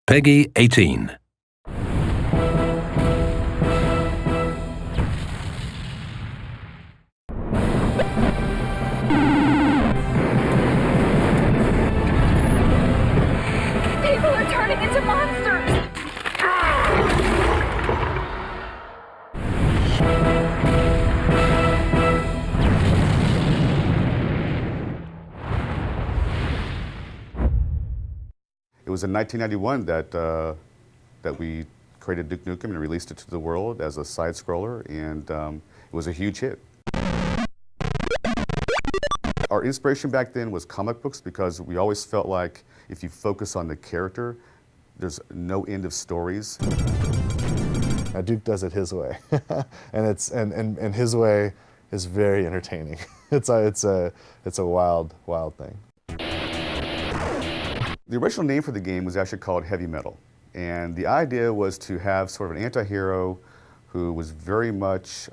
Peggy 18. People are turning into monsters! It was in 1991 that we created Duke Nukem and released it to the world as a side-scroller, and it was a huge hit. Our inspiration back then was comic books because we always felt like if you focus on the character, there's no end of stories. Duke does it his way, and his way is very entertaining. It's a wild thing. The original name for the game was actually called Heavy Metal, and the idea was to have sort of an anti-hero who was very much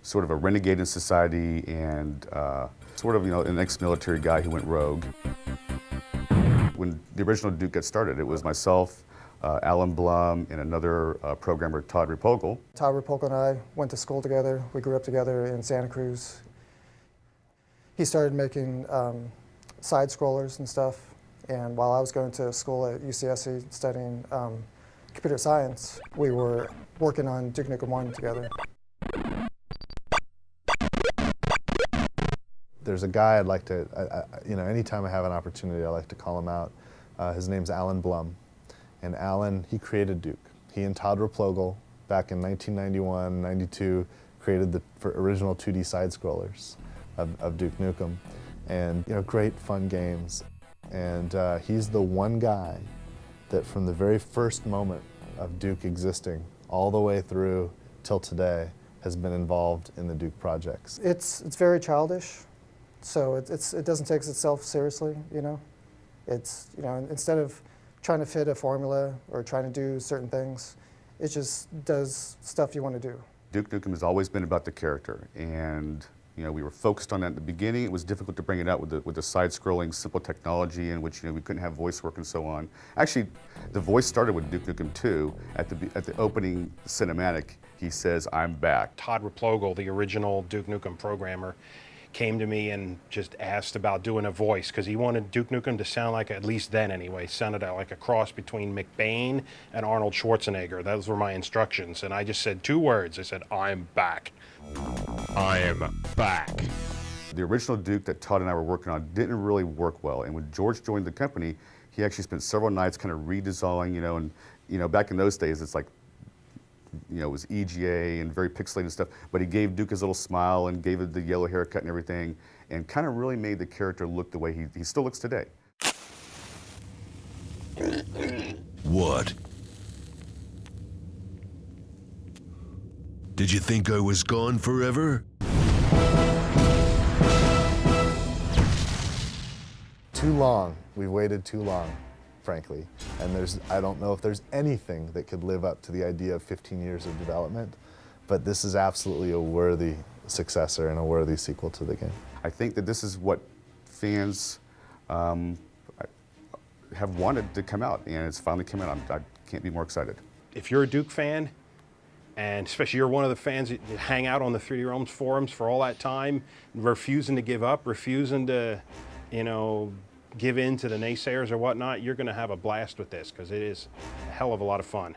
sort of a renegade in society and sort of, an ex-military guy who went rogue. When the original Duke got started, it was myself, Alan Blum, and another programmer, Todd Repogel. Todd Repogel and I went to school together. We grew up together in Santa Cruz. He started making side-scrollers and stuff, and while I was going to school at UCSC studying computer science, we were working on Duke Nukem 1 together. There's a guy I'd like to, anytime I have an opportunity, I like to call him out. His name's Alan Blum. And Alan, he created Duke. He and Todd Repogel, back in 1991, 92, created the original 2D side-scrollers of Duke Nukem. And, great fun games. And he's the one guy that from the very first moment of Duke existing, all the way through till today, has been involved in the Duke projects. It's very childish, so it doesn't take itself seriously, It's, instead of trying to fit a formula or trying to do certain things, it just does stuff you want to do. Duke Nukem has always been about the character, and we were focused on that at the beginning. It was difficult to bring it out with the side-scrolling, simple technology in which we couldn't have voice work and so on. Actually, the voice started with Duke Nukem 2. At the opening cinematic, he says, "I'm back." Todd Repogel, the original Duke Nukem programmer, came to me and just asked about doing a voice because he wanted Duke Nukem to sound like, at least then anyway, sounded like a cross between McBain and Arnold Schwarzenegger. Those were my instructions, and I just said 2 words. I said, "I'm back." I am back. The original Duke that Todd and I were working on didn't really work well, and when George joined the company, he actually spent several nights kind of redesigning, and back in those days, it's like, it was EGA and very pixelated stuff, but he gave Duke his little smile and gave it the yellow haircut and everything, and kind of really made the character look the way he still looks today. What? Did you think I was gone forever? Too long. We've waited too long, frankly. And I don't know if there's anything that could live up to the idea of 15 years of development, but this is absolutely a worthy successor and a worthy sequel to the game. I think that this is what fans have wanted to come out, and it's finally come out. I can't be more excited. If you're a Duke fan, and especially you're one of the fans that hang out on the 3D Realms forums for all that time, refusing to give up, refusing to, give in to the naysayers or whatnot, you're going to have a blast with this because it is a hell of a lot of fun.